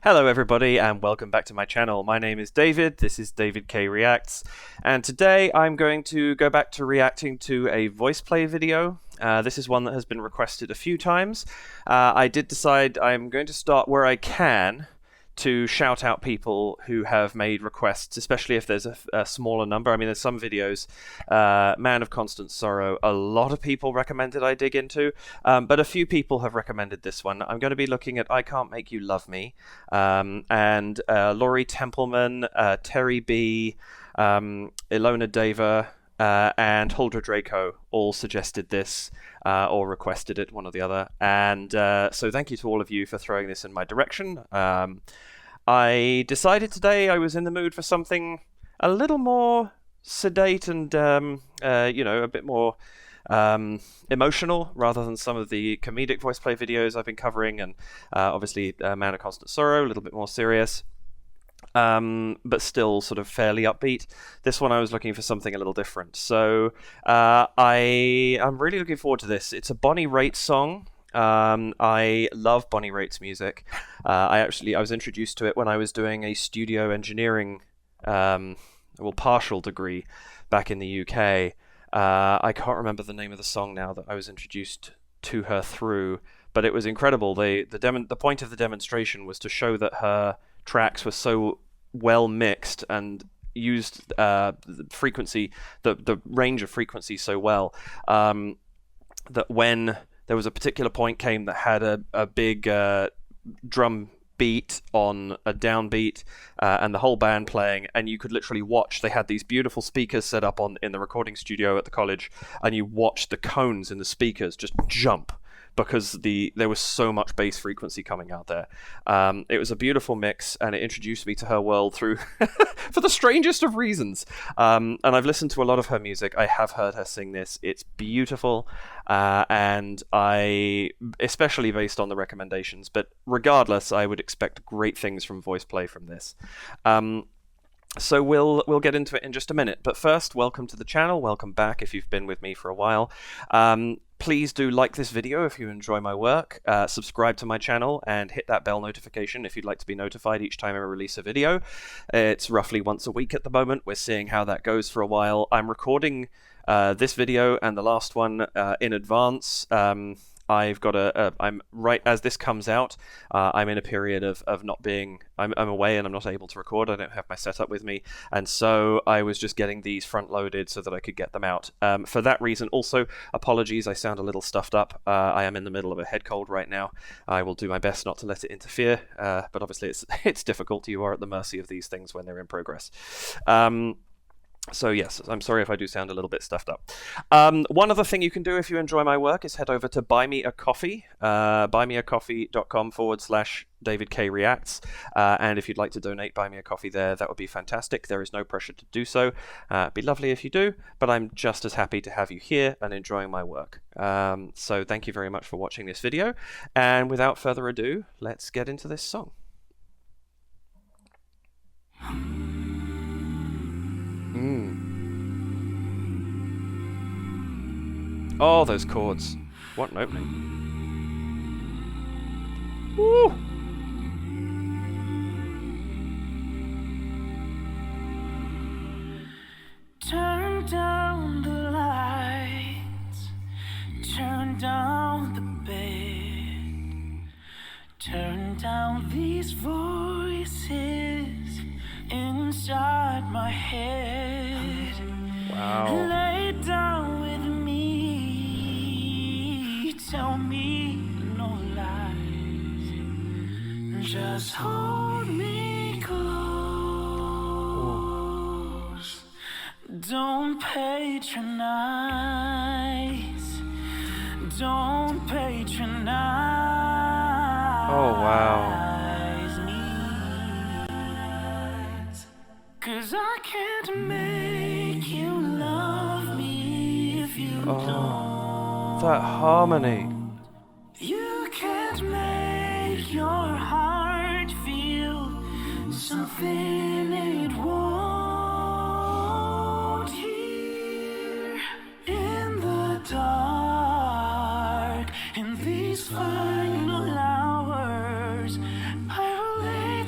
Hello everybody and welcome back to my channel. My name is David, this is David K Reacts, and today I'm going to go back to reacting to a VoicePlay video. This is one that has been requested a few times. I did decide I'm going to start where I can to shout out people who have made requests, especially if there's a smaller number. I mean, there's some videos, Man of Constant Sorrow, a lot of people recommended I dig into, but a few people have recommended this one. I'm going to be looking at I Can't Make You Love Me, and Laurie Templeman, Terry B, Ilona Deva, and Huldra Draco all suggested this or requested it, one or the other. And so thank you to all of you for throwing this in my direction. I decided today I was in the mood for something a little more sedate and, a bit more emotional rather than some of the comedic VoicePlay videos I've been covering. And obviously Man of Constant Sorrow, a little bit more serious. But still sort of fairly upbeat. This one I was looking for something a little different. So I'm really looking forward to this. It's a Bonnie Raitt song. I love Bonnie Raitt's music. I was introduced to it when I was doing a studio engineering, partial degree back in the UK. I can't remember the name of the song now that I was introduced to her through, but it was incredible. The point of the demonstration was to show that her tracks were so well mixed and used the range of frequency so well, that when there was a particular point came that had a big drum beat on a downbeat and the whole band playing, and you could literally watch. They had these beautiful speakers set up in the recording studio at the college, and you watched the cones in the speakers just jump because there was so much bass frequency coming out there. It was a beautiful mix, and it introduced me to her world through for the strangest of reasons. And I've listened to a lot of her music. I have heard her sing this. It's beautiful, and I, especially based on the recommendations, but regardless, I would expect great things from VoicePlay from this. So we'll get into it in just a minute. But first, welcome to the channel. Welcome back if you've been with me for a while. Please do like this video if you enjoy my work, subscribe to my channel, and hit that bell notification if you'd like to be notified each time I release a video. It's roughly once a week at the moment. We're seeing how that goes for a while. I'm recording this video and the last one in advance. I've got I'm right as this comes out. I'm in a period of not being. I'm away and I'm not able to record. I don't have my setup with me, and so I was just getting these front loaded so that I could get them out. For that reason, also apologies. I sound a little stuffed up. I am in the middle of a head cold right now. I will do my best not to let it interfere, but obviously it's difficult. You are at the mercy of these things when they're in progress. So yes, I'm sorry if I do sound a little bit stuffed up. One other thing you can do if you enjoy my work is head over to Buy Me a Coffee, buymeacoffee.com/David K Reacts, and if you'd like to donate, buy me a coffee there. That would be fantastic. There is no pressure to do so. It'd be lovely if you do, but I'm just as happy to have you here and enjoying my work. So thank you very much for watching this video, and without further ado, let's get into this song. Oh, those chords. What an opening. Woo! Turn down the lights, turn down the bed, turn down these voices inside my head. Wow. Lay down with me, tell me no lies, just hold me close. Don't patronize, don't patronize. Oh, wow. Me, 'cause I can't make you love me if you don't. That harmony. You can't make your heart feel something it won't hear in the dark. In these final hours, I will lay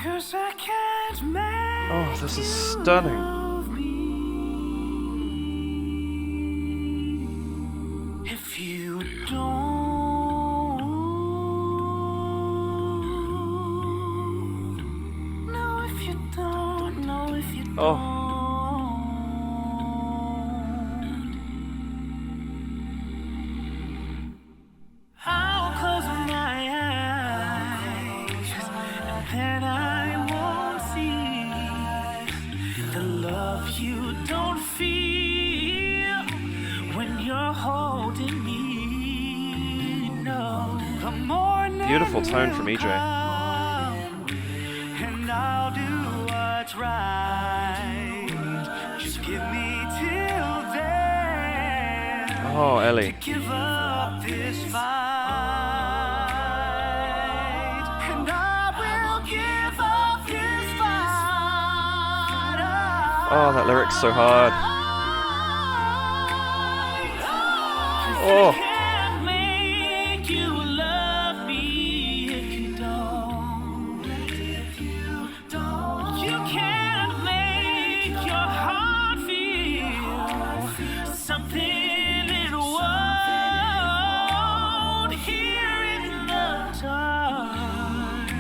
'Cause I can't make Oh, this is stunning. love me if you don't. No, if you don't. No, if you don't. Oh. I'll close my eyes, and then I won't see the love you don't feel when you're holding me. No, the morning Beautiful tone from will EJ. come, and I'll do what's right. Just give me till then. Oh, Ellie. Give up this fight, and I will give up this fight. Oh, that lyric's so hard. Oh. Can't make you love me if you don't. You can't make your heart feel something it won't. Here in the dark,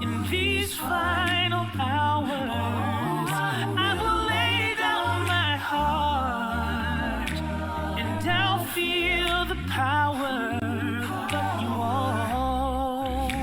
in these final hours, I will lay down my heart, and I'll feel the power, but you won't.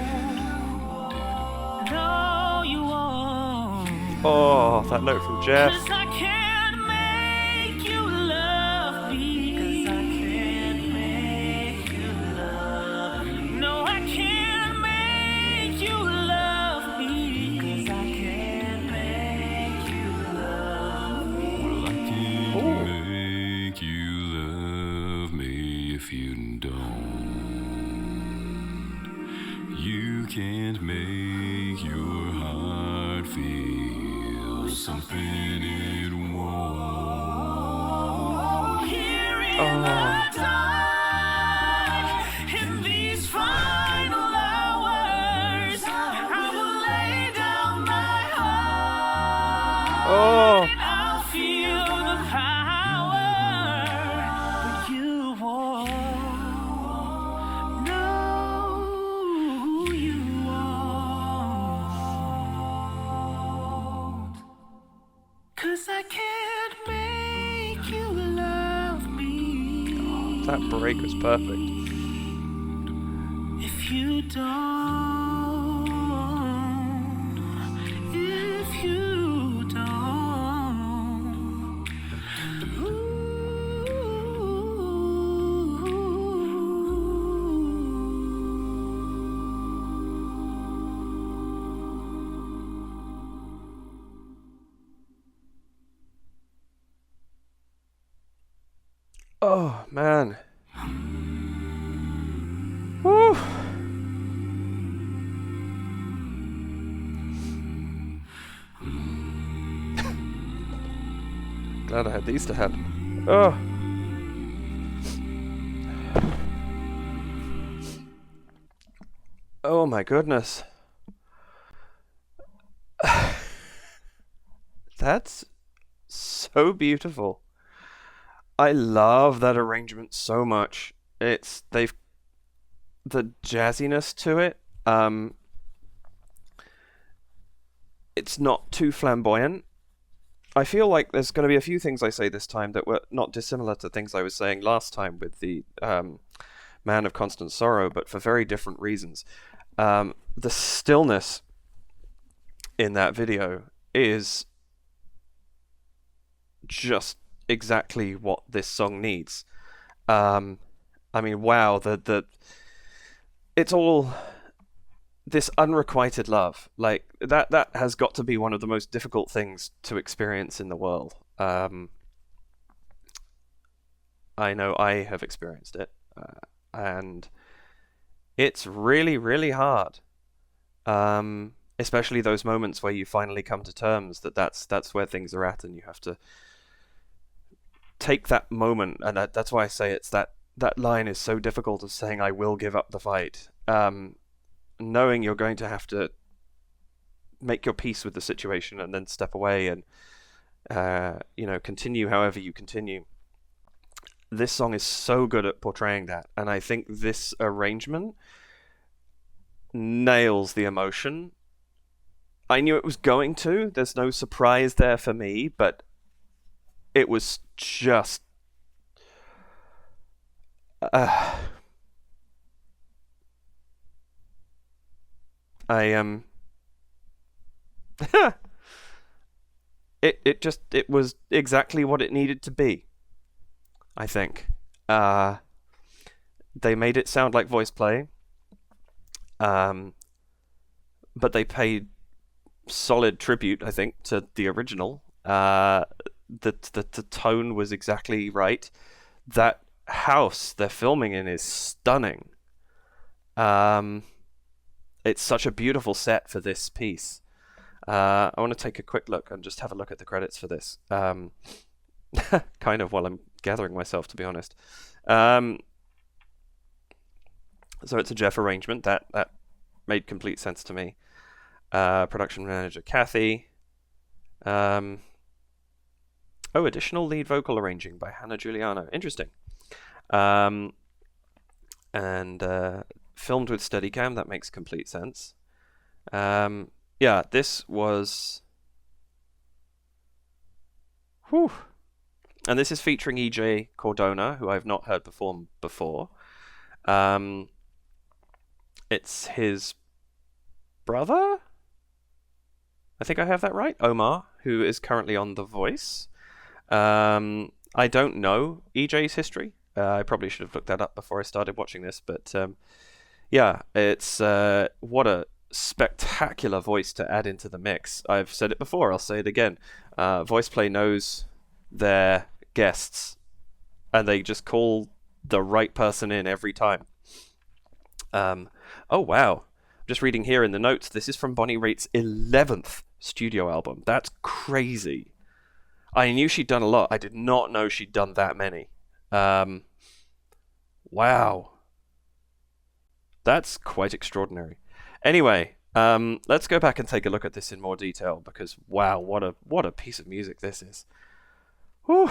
No, you won't. Oh, that note from Jeff. 'Cause I can't make you love me. 'Cause I can't make you love me. No, I can't make you love me. 'Cause I can't make you love me. Well, I can't make you love me if you don't. You can't make your heart feel something it won't. Here in the dark, in these final hours, I will lay down my heart. Oh. And I'll feel the power, but you won't. No, you won't. 'Cause I can't make you love me That break was perfect. if you don't. If you don't. Oh, man. Woo. Glad I had these to hand. Oh. Oh my goodness. That's so beautiful. I love that arrangement so much. They've the jazziness to it. It's not too flamboyant. I feel like there's going to be a few things I say this time that were not dissimilar to things I was saying last time with the Man of Constant Sorrow, but for very different reasons. The stillness in that video is just exactly what this song needs. I mean, wow, it's all this unrequited love. Like that has got to be one of the most difficult things to experience in the world. I know I have experienced it, and it's really, really hard. Especially those moments where you finally come to terms that's where things are at, and you have to take that moment. And that's why I say it's that line is so difficult of saying I will give up the fight. Knowing you're going to have to make your peace with the situation and then step away and continue however you continue. This song is so good at portraying that, and I think this arrangement nails the emotion. I knew it was going to. There's no surprise there for me, but it was just it was exactly what it needed to be, I think. They made it sound like VoicePlay, but they paid solid tribute, I think, to the original. The tone was exactly right. That house they're filming in is stunning. It's such a beautiful set for this piece. I want to take a quick look and just have a look at the credits for this. Kind of while I'm gathering myself, to be honest. So it's a Jeff arrangement. That made complete sense to me. Production manager Kathy. Additional lead vocal arranging by Hannah Giuliano. Interesting. And filmed with Steadicam. That makes complete sense. This was... Whew. And this is featuring EJ Cordona, who I've not heard perform before. It's his brother? I think I have that right. Omar, who is currently on The Voice. I don't know EJ's history. I probably should have looked that up before I started watching this, but it's what a spectacular voice to add into the mix. I've said it before, I'll say it again. VoicePlay knows their guests, and they just call the right person in every time. Oh wow. Just reading here in the notes, this is from Bonnie Raitt's 11th studio album. That's crazy. I knew she'd done a lot. I did not know she'd done that many. Wow. That's quite extraordinary. Anyway, let's go back and take a look at this in more detail, because wow, what a piece of music this is. Whew.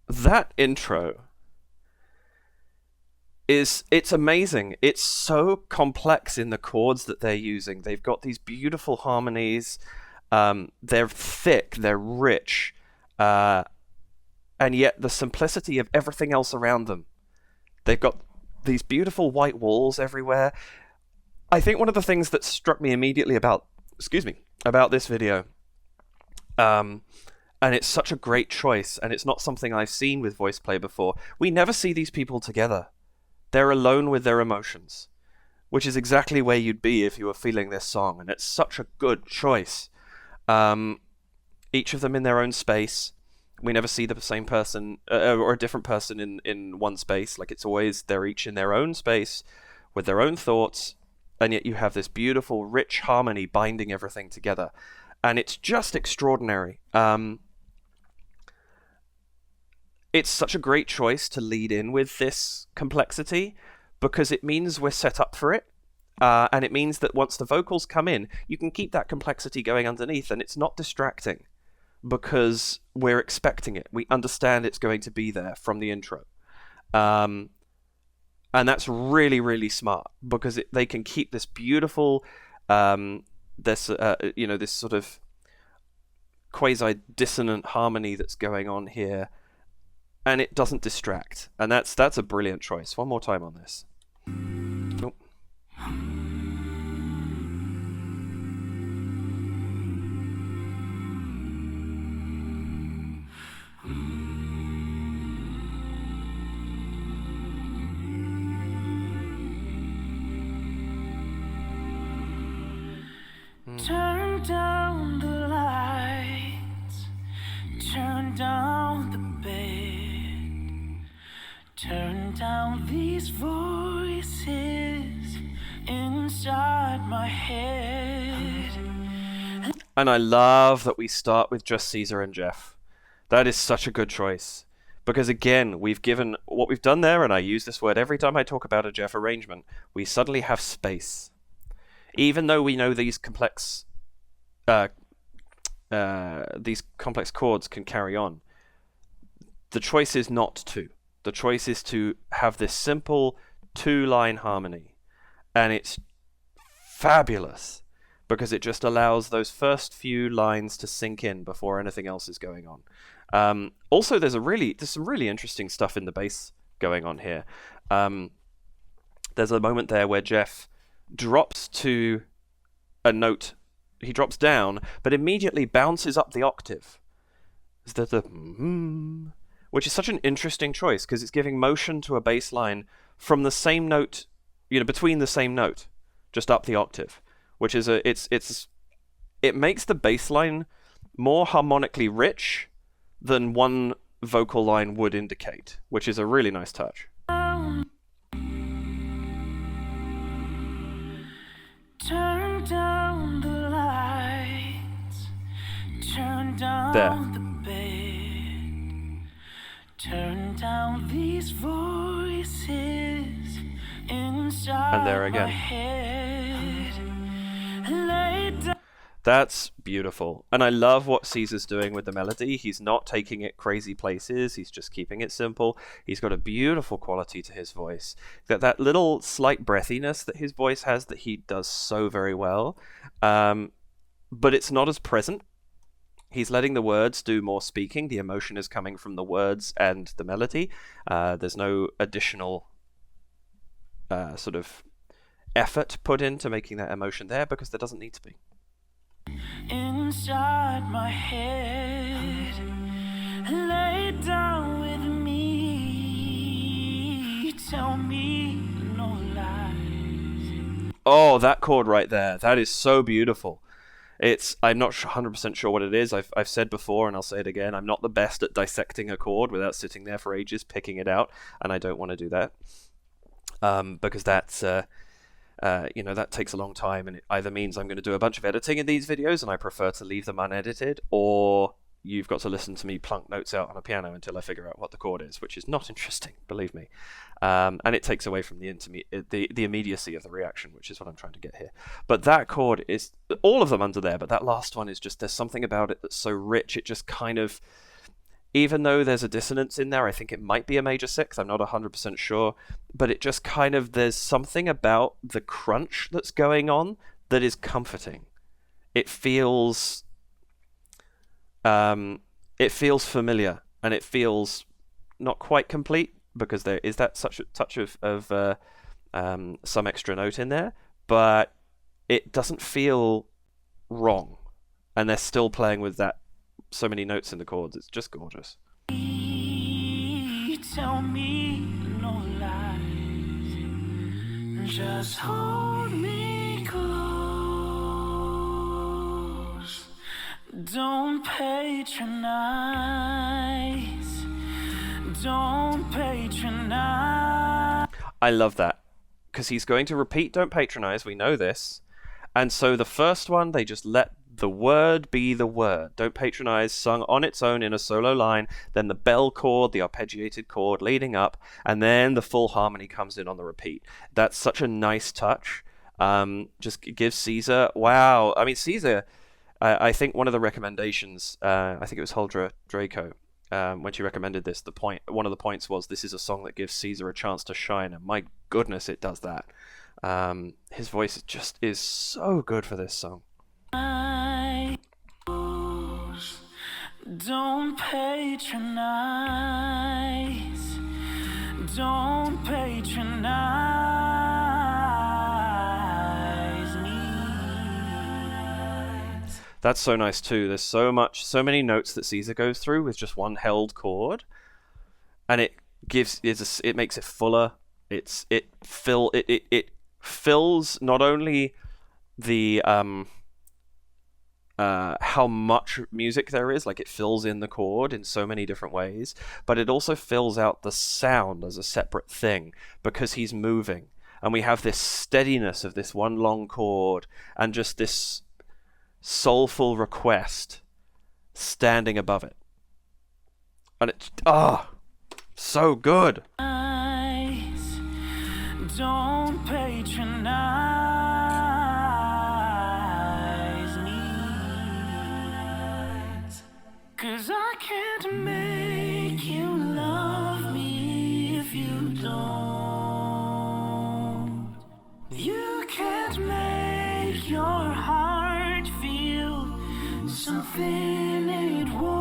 That intro it's amazing. It's so complex in the chords that they're using. They've got these beautiful harmonies. They're thick, they're rich, and yet the simplicity of everything else around them. They've got these beautiful white walls everywhere. I think one of the things that struck me immediately about this video, and it's such a great choice, and it's not something I've seen with VoicePlay before. We never see these people together. They're alone with their emotions, which is exactly where you'd be if you were feeling this song, and it's such a good choice. Each of them in their own space. We never see the same person, or a different person in one space. Like, it's always they're each in their own space, with their own thoughts, and yet you have this beautiful, rich harmony binding everything together. And it's just extraordinary. It's such a great choice to lead in with this complexity, because it means we're set up for it. And it means that once the vocals come in, you can keep that complexity going underneath, and it's not distracting, because we're expecting it. We understand it's going to be there from the intro. And that's really, really smart, because they can keep this beautiful, this sort of quasi-dissonant harmony that's going on here, and it doesn't distract. And that's a brilliant choice. One more time on this. Oh. Turn down the lights, turn down the bed, turn down these voices. head. And I love that we start with just Caesar and Jeff. That is such a good choice. Because again, we've given what we've done there, and I use this word every time I talk about a Jeff arrangement, we suddenly have space. Even though we know these complex chords can carry on, the choice is not to. The choice is to have this simple 2-line harmony. And it's fabulous because it just allows those first few lines to sink in before anything else is going on. Also, there's some really interesting stuff in the bass going on here. There's a moment there where Jeff drops to a note. He drops down, but immediately bounces up the octave. Which is such an interesting choice because it's giving motion to a bass line from the same note, between the same note, just up the octave. Which is it makes the bass line more harmonically rich than one vocal line would indicate, which is a really nice touch. Turn down the lights, turn down the bed, turn down these voices inside And there again. my head. Lay down. That's beautiful. And I love what Caesar's doing with the melody. He's not taking it crazy places. He's just keeping it simple. He's got a beautiful quality to his voice. That little slight breathiness that his voice has that he does so very well. But it's not as present. He's letting the words do more speaking. The emotion is coming from the words and the melody. There's no additional sort of effort put into making that emotion there because there doesn't need to be. Inside my head, lay down with me, tell me no lies. Oh, that chord right there. That is so beautiful. I'm not 100% sure what it is. I've said before, and I'll say it again, I'm not the best at dissecting a chord without sitting there for ages picking it out, and I don't want to do that. Because that's... that takes a long time, and it either means I'm going to do a bunch of editing in these videos, and I prefer to leave them unedited, or you've got to listen to me plunk notes out on a piano until I figure out what the chord is, which is not interesting, believe me. And it takes away from the immediacy of the reaction, which is what I'm trying to get here. But that chord is, all of them under there, but that last one is just, there's something about it that's so rich, it just kind of, even though there's a dissonance in there, I think it might be a major 6, I'm not 100% sure, but it just kind of, there's something about the crunch that's going on that is comforting. It feels familiar, and it feels not quite complete, because there is that such a touch of some extra note in there, but it doesn't feel wrong, and they're still playing with that so many notes in the chords. It's just gorgeous. Tell me no lies, just hold me close, don't patronize, don't patronize. I love that, because he's going to repeat don't patronize, we know this, and so the first one they just let the word be the word. Don't patronize, sung on its own in a solo line, then the bell chord, the arpeggiated chord leading up, and then the full harmony comes in on the repeat. That's such a nice touch. Just gives Caesar, wow. I mean, Caesar, I think one of the recommendations, I think it was Huldra Draco, when she recommended this, one of the points was, this is a song that gives Caesar a chance to shine, and my goodness, it does that. His voice just is so good for this song. Don't patronize, don't patronize me. That's so nice too. There's so many notes that Caesar goes through with just one held chord, and it makes it fuller. It fills not only the how much music there is, like it fills in the chord in so many different ways, but it also fills out the sound as a separate thing because he's moving. and we have this steadiness of this one long chord and just this soulful request standing above it. And it's so good. Don't patronize me, 'cause I can't make you love me if you don't. You can't make your heart feel something it won't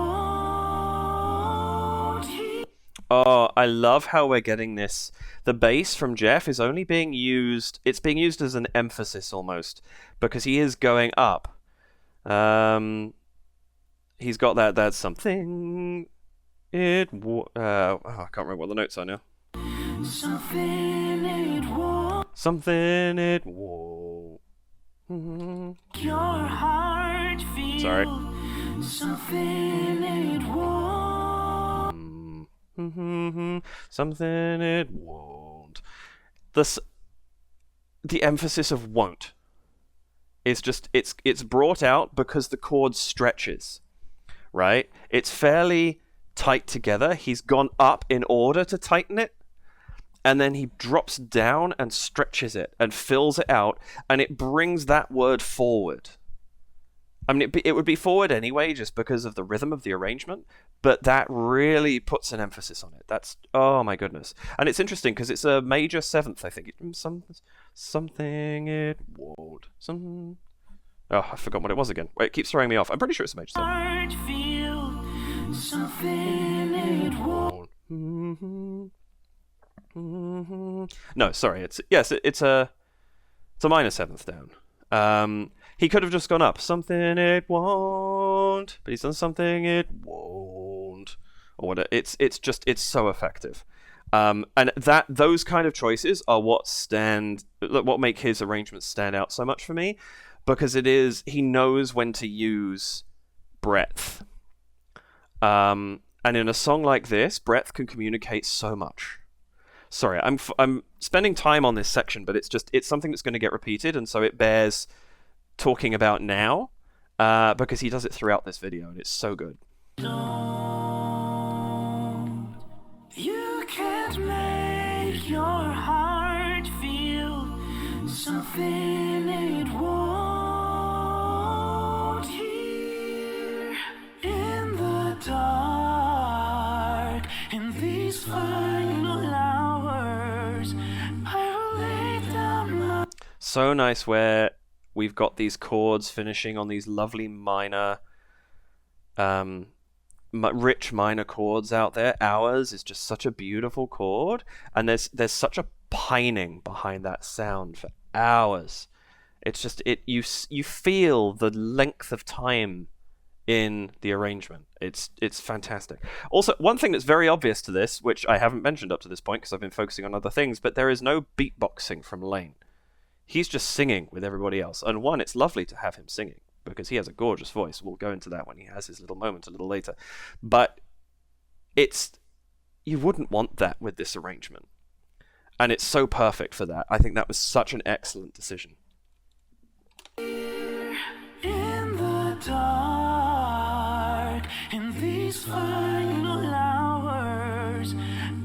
hear. Oh, I love how we're getting this. The bass from Jeff is only being used, it's being used as an emphasis almost, because he is going up. He's got that something, I can't remember what the notes are now. Something it won't. Something it won't. Your heart feel. Sorry. Something it won't. Something it won't. The emphasis of won't is just it's brought out because the chord stretches, right? It's fairly tight together. He's gone up in order to tighten it, and then he drops down and stretches it and fills it out, and it brings that word forward. I mean, it would be forward anyway, just because of the rhythm of the arrangement, but that really puts an emphasis on it. That's, oh my goodness. And it's interesting because it's a major seventh, I think. Something it won't. Oh, I forgot what it was again. Wait, it keeps throwing me off. I'm pretty sure it's a major seventh. Heart feel. Something it won't. No, sorry. It's a minor seventh down. He could have just gone up. Something it won't, but he's done something it won't. Or what? It's so effective. And those kind of choices are what make his arrangements stand out so much for me, because he knows when to use breadth. And in a song like this, breadth can communicate so much. Sorry, I'm spending time on this section, but it's something that's going to get repeated, and so it bears talking about now, because he does it throughout this video, and it's so good. You can't make your heart feel something it won't hear in the dark. In these final hours, I will lay down my... So nice where we've got these chords finishing on these lovely minor, rich minor chords out there. Ours is just such a beautiful chord, and there's such a pining behind that sound for hours. It's just you feel the length of time in the arrangement. It's fantastic. Also, one thing that's very obvious to this, which I haven't mentioned up to this point because I've been focusing on other things, but there is no beatboxing from Lane. He's just singing with everybody else. And one, it's lovely to have him singing because he has a gorgeous voice. We'll go into that when he has his little moment a little later. But you wouldn't want that with this arrangement. And it's so perfect for that. I think that was such an excellent decision. In the dark, in these final hours,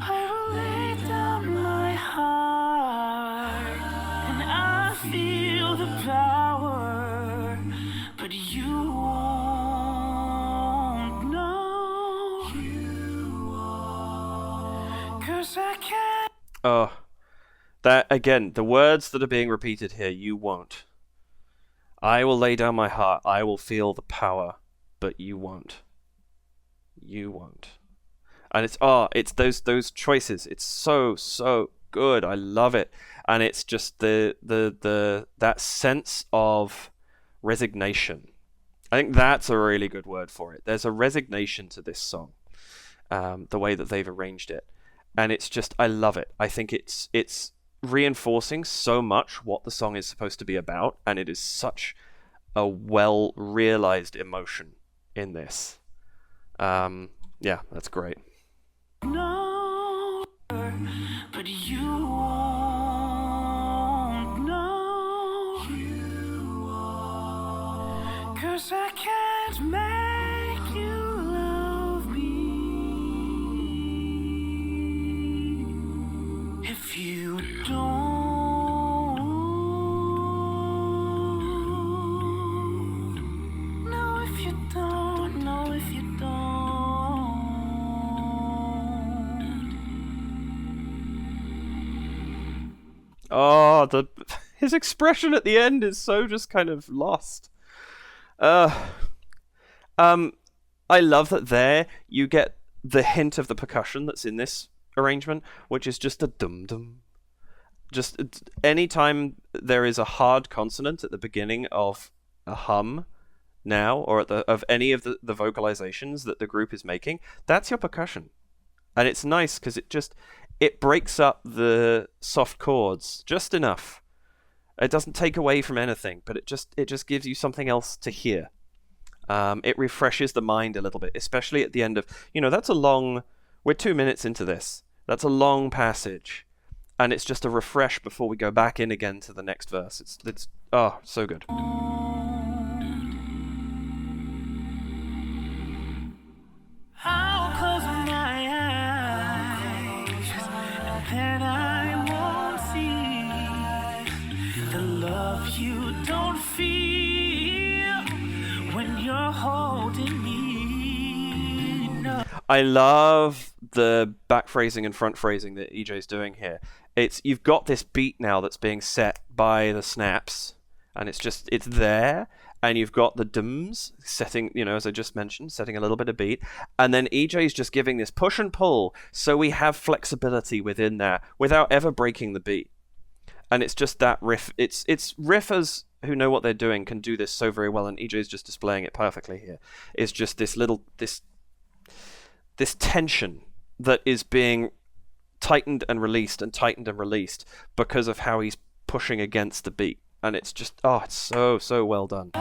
I will lay down my heart, and I feel the power, but you won't know. You won't. 'Cause I can't. Oh, that again, the words that are being repeated here, you won't. I will lay down my heart, I will feel the power, but you won't. You won't. And it's those choices. It's so good. I love it. And it's just that sense of resignation. I think that's a really good word for it. There's a resignation to this song, the way that they've arranged it. And it's just, I love it. I think it's reinforcing so much what the song is supposed to be about, and it is such a well-realized emotion in this. Yeah, that's great. No, but you won't just make you love me. If you don't, no, if you don't, no, if you don't. Oh, his expression at the end is so just kind of lost. I love that there you get the hint of the percussion that's in this arrangement, which is just a dum-dum. Just anytime there is a hard consonant at the beginning of a hum now, or of any of the vocalizations that the group is making, that's your percussion. And it's nice because it breaks up the soft chords just enough. It doesn't take away from anything, but it just gives you something else to hear. It refreshes the mind a little bit, especially at the end of, that's a long, we're 2 minutes into this. That's a long passage. And it's just a refresh before we go back in again to the next verse. It's so good. I'll close my eyes, and then I won't see the love you don't feel when you're holding me. No. I love the back phrasing and front phrasing that EJ's doing here. You've got this beat now that's being set by the snaps, and it's there. And you've got the dums setting, as I just mentioned, setting a little bit of beat. And then EJ's just giving this push and pull, so we have flexibility within that without ever breaking the beat. And it's just that riff. It's riffers who know what they're doing can do this so very well, and EJ's just displaying it perfectly here. It's just this tension that is being tightened and released because of how he's pushing against the beat. And it's just, it's so well done. The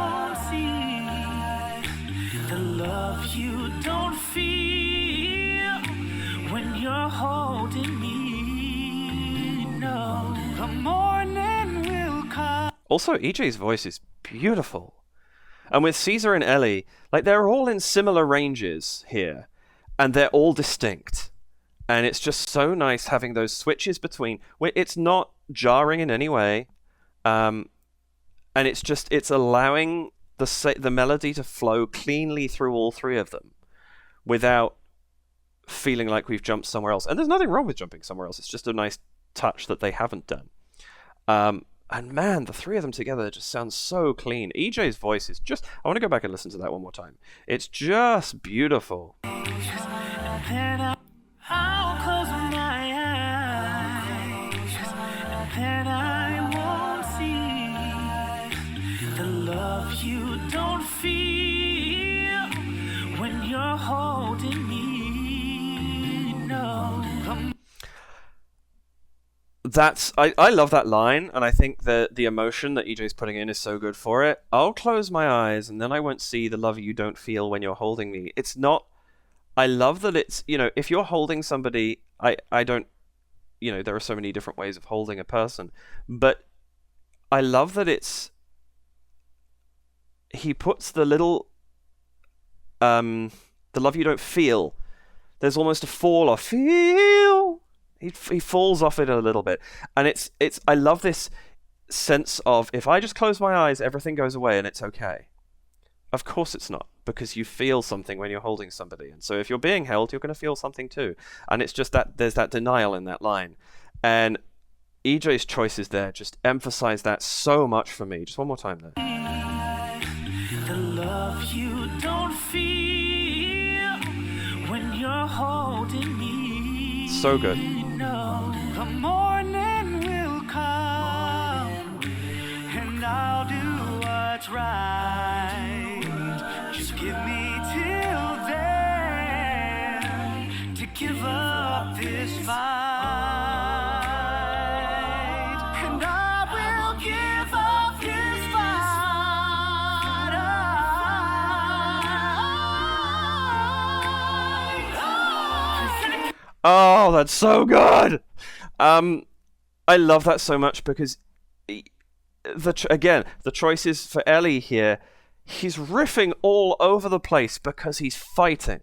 love you don't feel when you're holding me. No, the morning will come. Also, EJ's voice is beautiful. And with Caesar and Ellie, they're all in similar ranges here. And they're all distinct. And it's just so nice having those switches between, where it's not jarring in any way. And it's allowing the melody to flow cleanly through all three of them without feeling like we've jumped somewhere else. And there's nothing wrong with jumping somewhere else. It's just a nice touch that they haven't done. And man, the three of them together just sounds so clean. EJ's voice is just... I want to go back and listen to that one more time. It's just beautiful. I'll close my eyes, and then I won't see the love you don't feel when you're holding me. No. I love that line, and I think that the emotion that EJ's putting in is so good for it. I'll close my eyes, and then I won't see the love you don't feel when you're holding me. It's not... I love that it's, if you're holding somebody, I don't, there are so many different ways of holding a person, but I love that he puts the little, the love you don't feel, there's almost a fall off, feel, he falls off it a little bit, and I love this sense of, if I just close my eyes, everything goes away and it's okay. Of course it's not, because you feel something when you're holding somebody. And so if you're being held, you're going to feel something too. And it's just that there's that denial in that line. And EJ's choices there just emphasize that so much for me. Just one more time there. The love you don't feel when you're holding me. So good. No, the morning will come, and I'll do what's right. Just give me till then to give up this fight, and I will give up this fight. Oh, that's so good. I love that so much because the choices for Ellie here. he's riffing all over the place because he's fighting.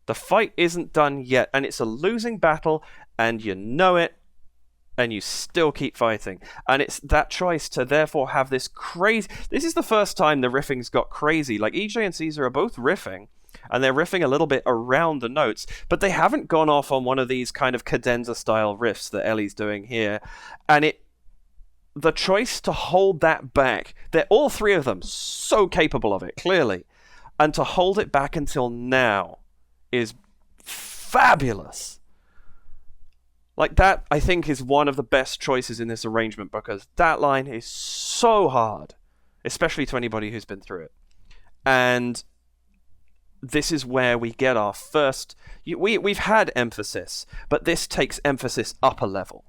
The fight isn't done yet, and it's a losing battle, and you know it, and you still keep fighting. And it's that choice to therefore have this crazy... This is the first time the riffing's got crazy. Like, EJ and Caesar are both riffing, and they're riffing a little bit around the notes, but they haven't gone off on one of these kind of cadenza-style riffs that Ellie's doing here. And the choice to hold that back, they're all three of them so capable of it, clearly, and to hold it back until now is fabulous. Like, that, I think, is one of the best choices in this arrangement, because that line is so hard, especially to anybody who's been through it. And this is where we get our first... We've had emphasis, but this takes emphasis up a level.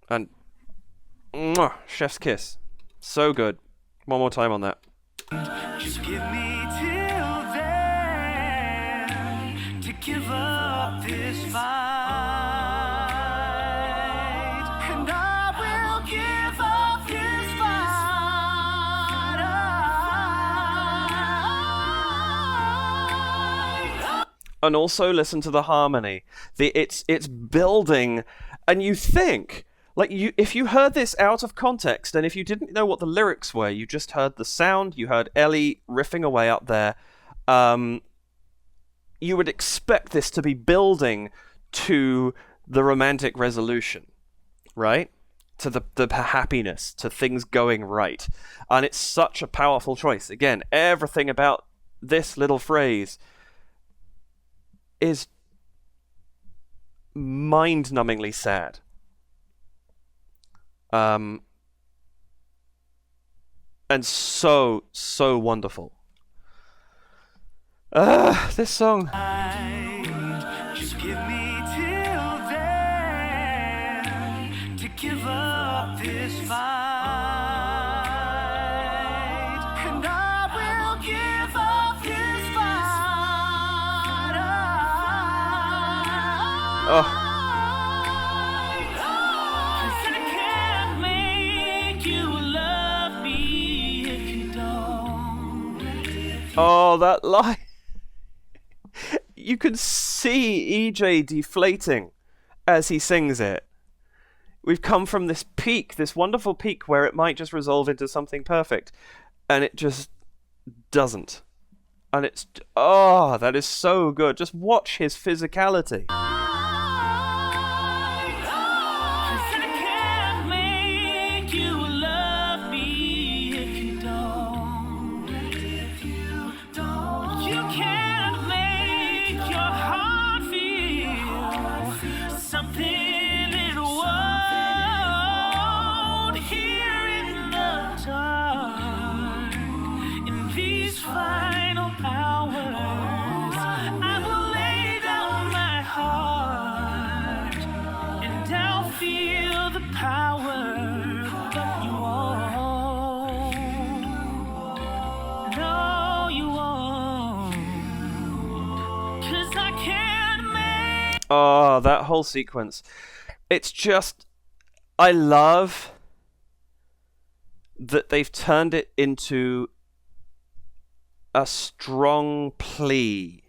And mwah, chef's kiss. So good. One more time on that. Just give me till then to give up this fight. And I will give up this fight. And also listen to the harmony. It's building, and you think, like, if you heard this out of context, and if you didn't know what the lyrics were, you just heard the sound, you heard Ellie riffing away up there, you would expect this to be building to the romantic resolution, right? To the happiness, to things going right. And it's such a powerful choice. Again, everything about this little phrase is mind-numbingly sad. And so wonderful. This song. Just give me till then to give up this fight. And I will give up this fight. Oh. Oh, that line. You can see EJ deflating as he sings it. We've come from this peak, this wonderful peak where it might just resolve into something perfect, and it just doesn't. And it's... Oh, that is so good. Just watch his physicality. Oh, that whole sequence. It's just... I love that they've turned it into a strong plea.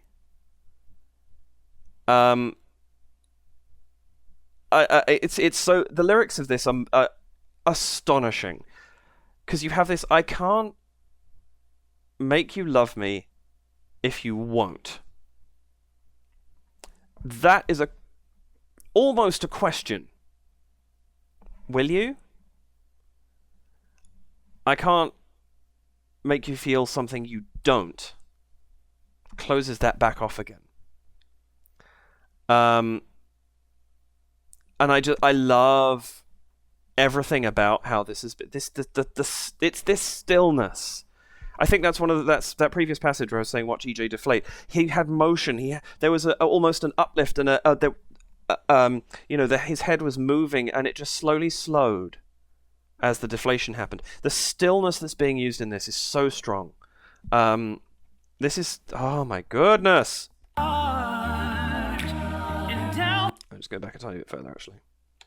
It's so... The lyrics of this are astonishing. Because you have this, I can't make you love me if you won't. That is almost a question. Will you? I can't make you feel something you don't. Closes that back off again. And I love everything about how this is. It's this stillness. I think that's one of that previous passage where I was saying watch EJ deflate. He had motion. There was almost an uplift and his head was moving and it just slowly slowed as the deflation happened. The stillness that's being used in this is so strong. This is, oh my goodness. I'm just going back a tiny bit further actually.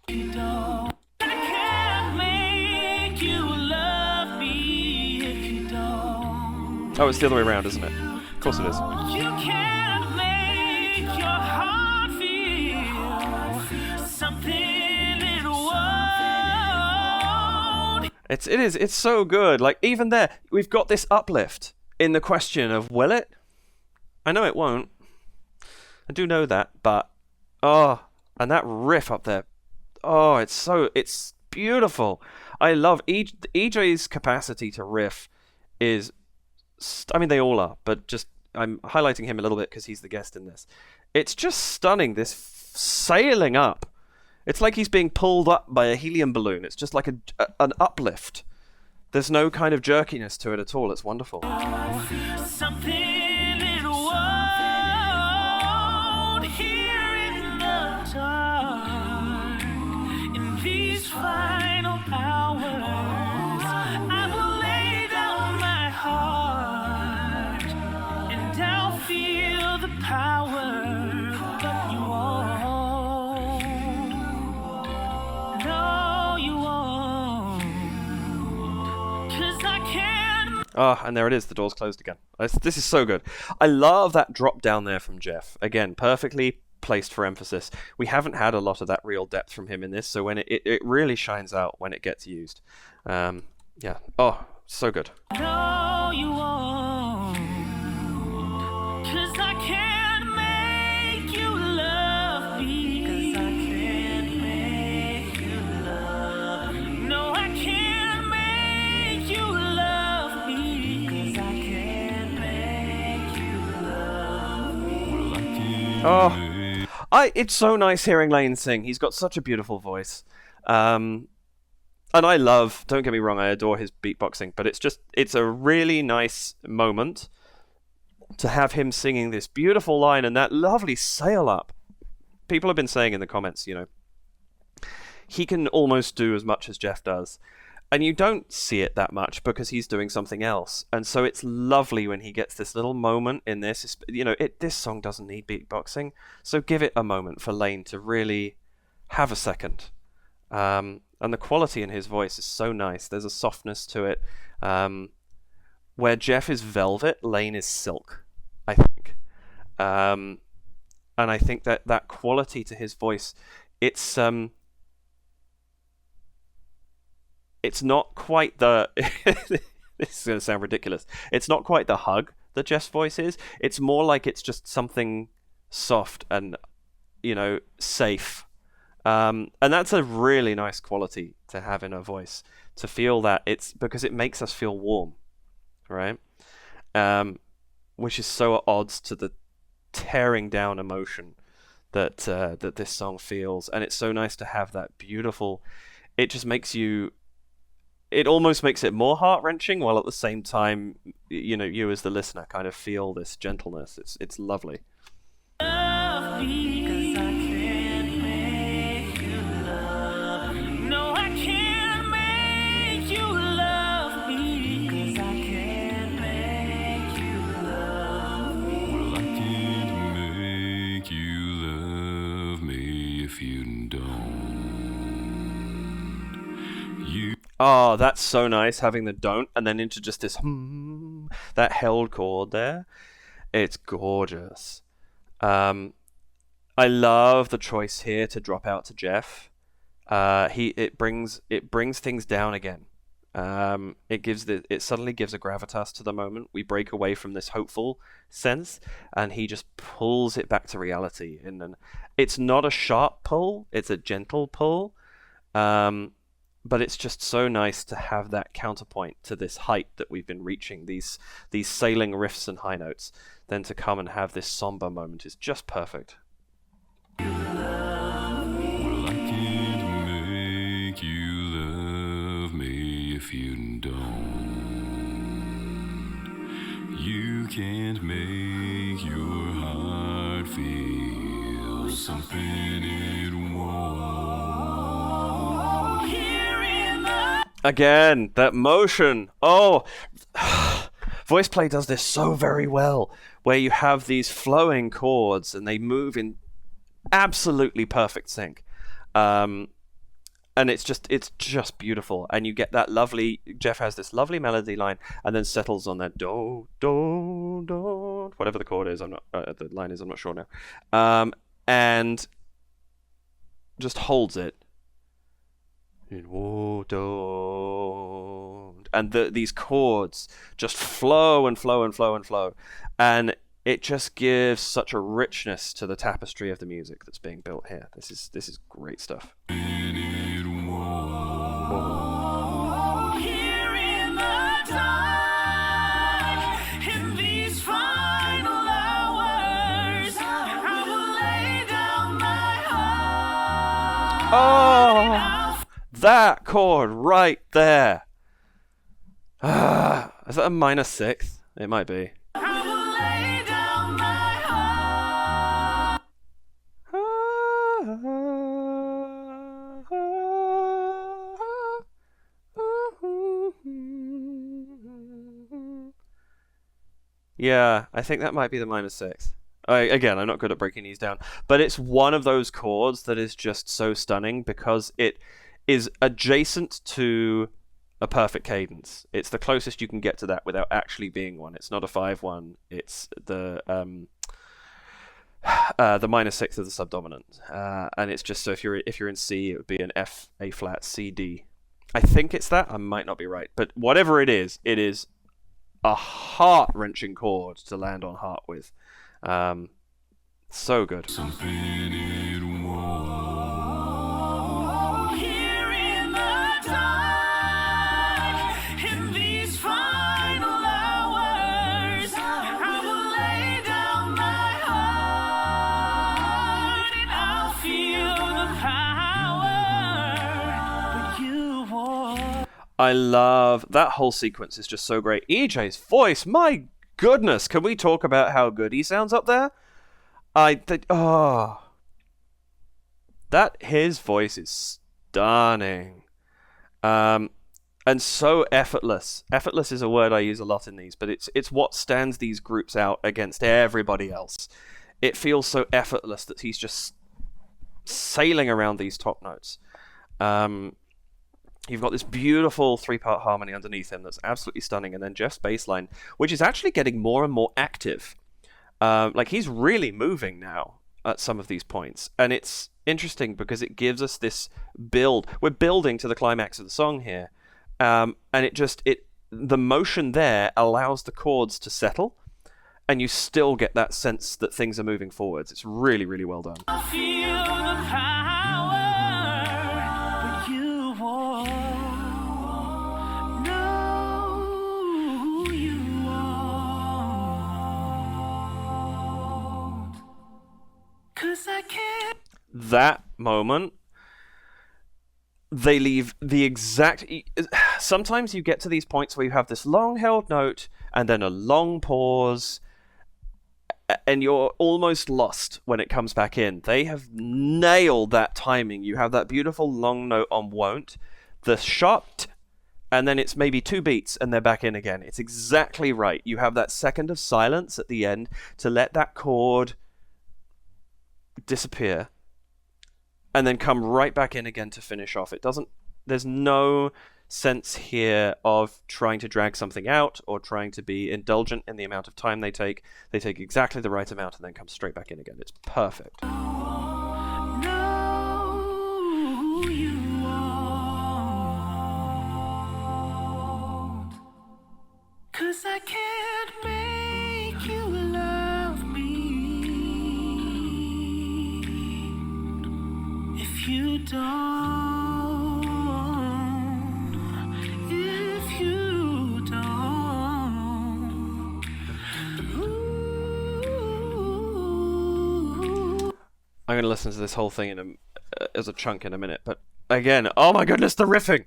I can't make you love me if you don't. Oh, it's the other way around, isn't it? Of course it is. You can make your heart feel something it won't. It's so good. Like, even there, we've got this uplift in the question of, will it? I know it won't. I do know that, but and that riff up there. Oh, it's beautiful. I love EJ's capacity to riff is, I mean, they all are, but just I'm highlighting him a little bit because he's the guest in this. It's just stunning, this sailing up. It's like he's being pulled up by a helium balloon. It's just like an uplift. There's no kind of jerkiness to it at all. It's wonderful. Something it won't. Here in the dark, in these final hours, I will lay down my heart, and I'll feel the power, but you won't. No, you won't. 'Cause I can't. Oh, and there it is. The door's closed again. This is so good. I love that drop down there from Jeff. Again, perfectly placed for emphasis. We haven't had a lot of that real depth from him in this, so when it really shines out when it gets used. Yeah. Oh, so good. No, you won't. 'Cause I can't make you love me. 'Cause I can't make you love me. No, I can't make you love me. 'Cause I can't make you love me. Oh, it's so nice hearing Lane sing. He's got such a beautiful voice. And I love, don't get me wrong, I adore his beatboxing, but it's a really nice moment to have him singing this beautiful line and that lovely sail up. People have been saying in the comments, he can almost do as much as Jeff does. And you don't see it that much because he's doing something else. And so it's lovely when he gets this little moment in this. This song doesn't need beatboxing, so give it a moment for Lane to really have a second. And the quality in his voice is so nice. There's a softness to it. Where Jeff is velvet, Lane is silk, I think. And I think that quality to his voice, it's not quite the... This is going to sound ridiculous. It's not quite the hug that Jeff's voice is. It's more like it's just something soft and, safe. And that's a really nice quality to have in a voice. To feel that, it's because it makes us feel warm, right? Which is so at odds to the tearing down emotion that this song feels. And it's so nice to have that beautiful... It just makes you... It almost makes it more heart-wrenching, while at the same time, you as the listener kind of feel this gentleness. It's lovely. Love me. 'Cause I can't make you love me. No, I can't make you love me. 'Cause I can't make you love me. Well, I can't make you love me if you don't. Oh, that's so nice, having the don't, and then into just this that held chord there. It's gorgeous. I love the choice here to drop out to Jeff. It brings things down again. It suddenly gives a gravitas to the moment. We break away from this hopeful sense, and he just pulls it back to reality. It's not a sharp pull; it's a gentle pull. But it's just so nice to have that counterpoint to this height that we've been reaching, these sailing riffs and high notes. Then to come and have this somber moment is just perfect. Well, I can't make you love me if you don't. You can't make your heart feel something it won't. Again, that motion. Oh, VoicePlay does this so very well, where you have these flowing chords and they move in absolutely perfect sync. And and it's just beautiful. And you get that lovely, Jeff has this lovely melody line, and then settles on that do do do, whatever the chord is. I'm not the line is. I'm not sure now. And just holds it. And these chords just flow and flow and flow and flow, and it just gives such a richness to the tapestry of the music that's being built here. This is great stuff. Here in the dark, in these final hours, I will lay down my heart. Oh, that chord right there. Is that a minor sixth? It might be. I will lay down my heart. Yeah, I think that might be the minor sixth. Again, I'm not good at breaking these down, but it's one of those chords that is just so stunning because it is adjacent to a perfect cadence. It's the closest you can get to that without actually being one. It's not a 5/1. It's the minor sixth of the subdominant, and it's just so if you're in C, it would be an F, A flat, C, D. I think it's that. I might not be right, but whatever it is a heart-wrenching chord to land on heart with. So good. Something it was. Here in the dark, in these final hours, I will lay down my heart, and I'll feel the power that you want. I love that whole sequence. Is just so great. EJ's voice, my goodness, can we talk about how good he sounds up there? His voice is stunning, and so effortless. Effortless is a word I use a lot in these, but it's what stands these groups out against everybody else. It feels so effortless that he's just sailing around these top notes. You've got this beautiful 3-part harmony underneath him that's absolutely stunning, and then Jeff's bass line, which is actually getting more and more active. Like he's really moving now at some of these points, and it's interesting because it gives us this build. We're building to the climax of the song here, and the motion there allows the chords to settle, and you still get that sense that things are moving forwards. It's really, really well done. I feel the power that you want. No, you want. 'Cause I can't. That moment, they leave the exact... Sometimes you get to these points where you have this long-held note and then a long pause, and you're almost lost when it comes back in. They have nailed that timing. You have that beautiful long note on won't, the sharp t, and then it's maybe 2 beats and they're back in again. It's exactly right. You have that second of silence at the end to let that chord disappear and then come right back in again to finish off. There's no sense here of trying to drag something out or trying to be indulgent in the amount of time they take. They take exactly the right amount and then come straight back in again. It's perfect. No, you won't. 'Cause I can't make you love me if you don't. If you don't. Ooh. I'm going to listen to this whole thing as a chunk in a minute, but again, oh my goodness, the riffing!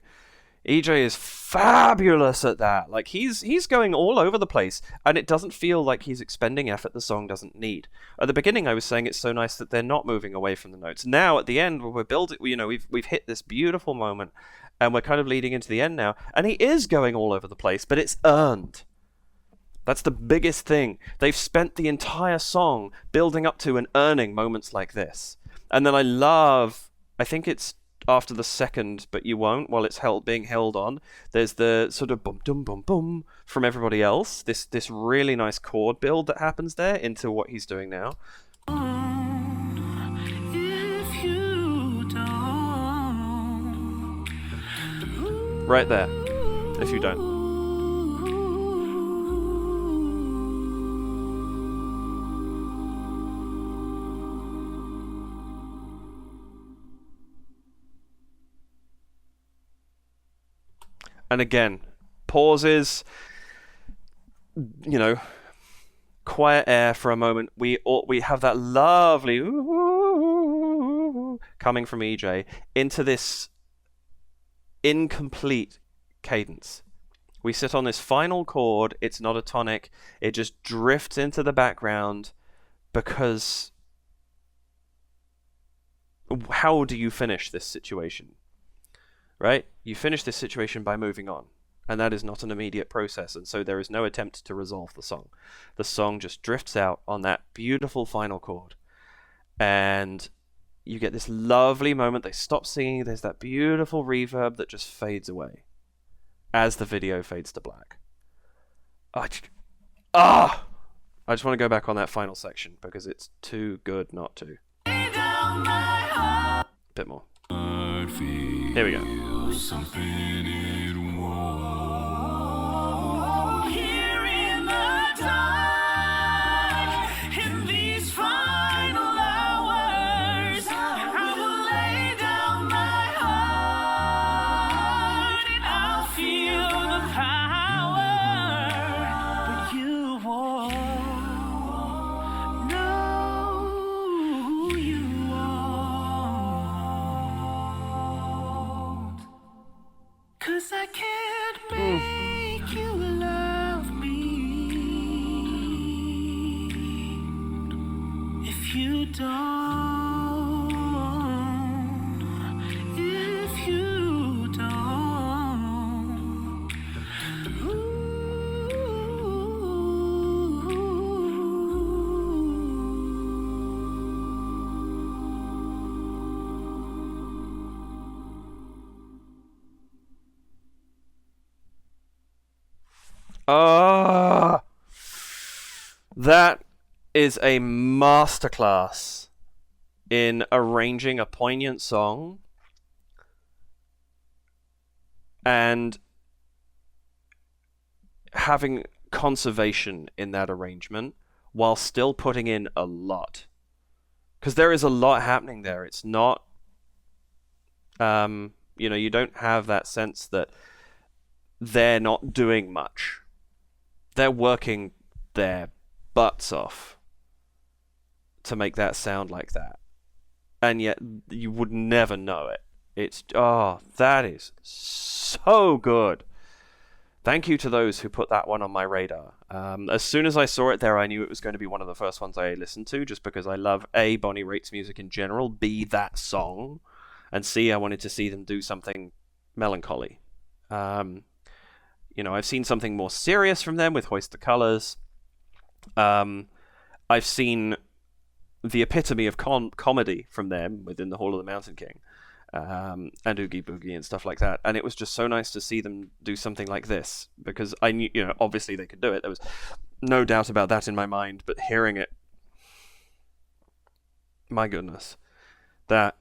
EJ is fabulous at that. Like he's going all over the place, and it doesn't feel like he's expending effort the song doesn't need. At the beginning, I was saying it's so nice that they're not moving away from the notes. Now at the end, where we're building, we've hit this beautiful moment, and we're kind of leading into the end now, and he is going all over the place, but it's earned. That's the biggest thing. They've spent the entire song building up to and earning moments like this. And then I think it's after the second, but you won't while it's being held on. There's the sort of bum dum bum bum from everybody else. This really nice chord build that happens there into what he's doing now. If you don't, Right there. If you don't. And again, pauses, you know, quiet air for a moment. We have that lovely ooh coming from EJ into this incomplete cadence. We sit on this final chord. It's not a tonic. It just drifts into the background because how do you finish this situation? Right? You finish this situation by moving on, and that is not an immediate process, and so there is no attempt to resolve the song. The song just drifts out on that beautiful final chord, and you get this lovely moment. They stop singing. There's that beautiful reverb that just fades away as the video fades to black. I just want to go back on that final section because it's too good not to. Bit more. Here we go. Something it won't. here in the dark, in these final hours, I will lay down my heart and I'll feel the power, but you won't. No, you won't. 'Cause I can't make you love me if you don't. If you don't. That is a masterclass in arranging a poignant song and having conservation in that arrangement while still putting in a lot. Because there is a lot happening there. It's not, you don't have that sense that they're not doing much. They're working their butts off to make that sound like that. And yet you would never know it. That is so good. Thank you to those who put that one on my radar. As soon as I saw it there, I knew it was going to be one of the first ones I listened to, just because I love A, Bonnie Raitt's music in general, B, that song, and C, I wanted to see them do something melancholy. I've seen something more serious from them with Hoist the Colours. I've seen the epitome of comedy from them within the Hall of the Mountain King, and Oogie Boogie and stuff like that. And it was just so nice to see them do something like this, because I knew, obviously they could do it. There was no doubt about that in my mind, but hearing it, my goodness, that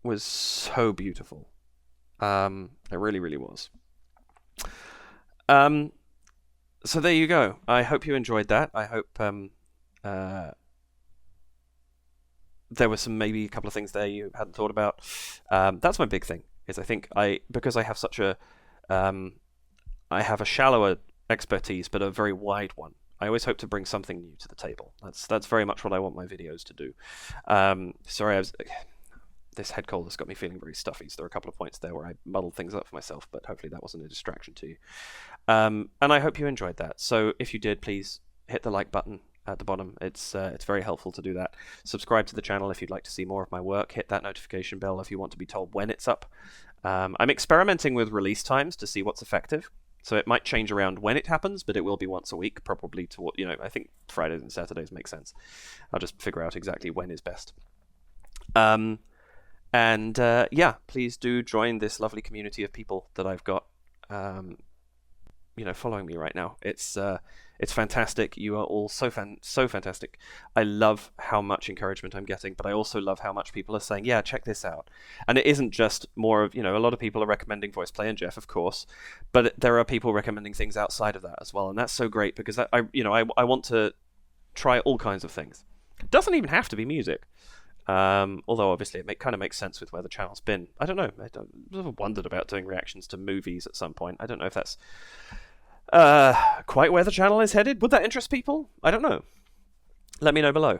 was so beautiful. It really, really was. So there you go. I hope you enjoyed that. I hope there were maybe a couple of things there you hadn't thought about. That's my big thing, is I think because I have such a I have a shallower expertise but a very wide one. I always hope to bring something new to the table. That's very much what I want my videos to do. Sorry, this head cold has got me feeling very stuffy, so there are a couple of points there where I muddled things up for myself, but hopefully that wasn't a distraction to you. And I hope you enjoyed that. So if you did, please hit the like button at the bottom. It's very helpful to do that. Subscribe to the channel if you'd like to see more of my work. Hit that notification bell if you want to be told when it's up. I'm experimenting with release times to see what's effective. So it might change around when it happens, but it will be once a week, probably I think Fridays and Saturdays make sense. I'll just figure out exactly when is best. And yeah, please do join this lovely community of people that I've got, following me right now. It's fantastic. You are all so fantastic. I love how much encouragement I'm getting, but I also love how much people are saying, yeah, check this out. And it isn't just more of, a lot of people are recommending VoicePlay and Jeff, of course, but there are people recommending things outside of that as well. And that's so great because I want to try all kinds of things. It doesn't even have to be music. Although obviously it kind of makes sense with where the channel's been. I don't know. I've wondered about doing reactions to movies at some point. I don't know if that's quite where the channel is headed. Would that interest people? I don't know. Let me know below.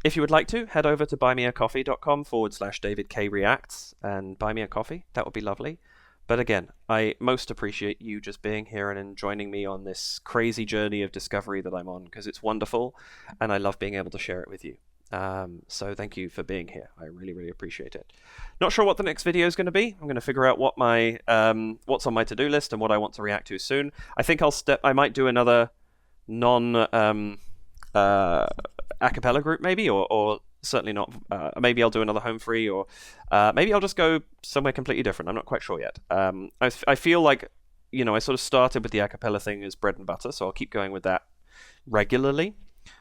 If you would like to, head over to buymeacoffee.com/DavidKReacts and buy me a coffee. That would be lovely. But again, I most appreciate you just being here and joining me on this crazy journey of discovery that I'm on, because it's wonderful and I love being able to share it with you. So thank you for being here. I really, really appreciate it. Not sure what the next video is going to be. I'm going to figure out what my what's on my to-do list and what I want to react to soon. I think I might do another a cappella group maybe, or certainly not. Maybe I'll do another home free, or maybe I'll just go somewhere completely different. I'm not quite sure yet. I feel like, I sort of started with the a cappella thing as bread and butter, so I'll keep going with that regularly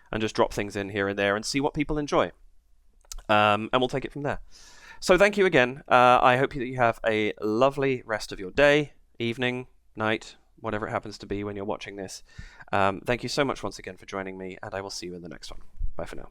and just drop things in here and there and see what people enjoy. And we'll take it from there. So thank you again. I hope that you have a lovely rest of your day, evening, night, whatever it happens to be when you're watching this. Thank you so much once again for joining me, and I will see you in the next one. Bye for now.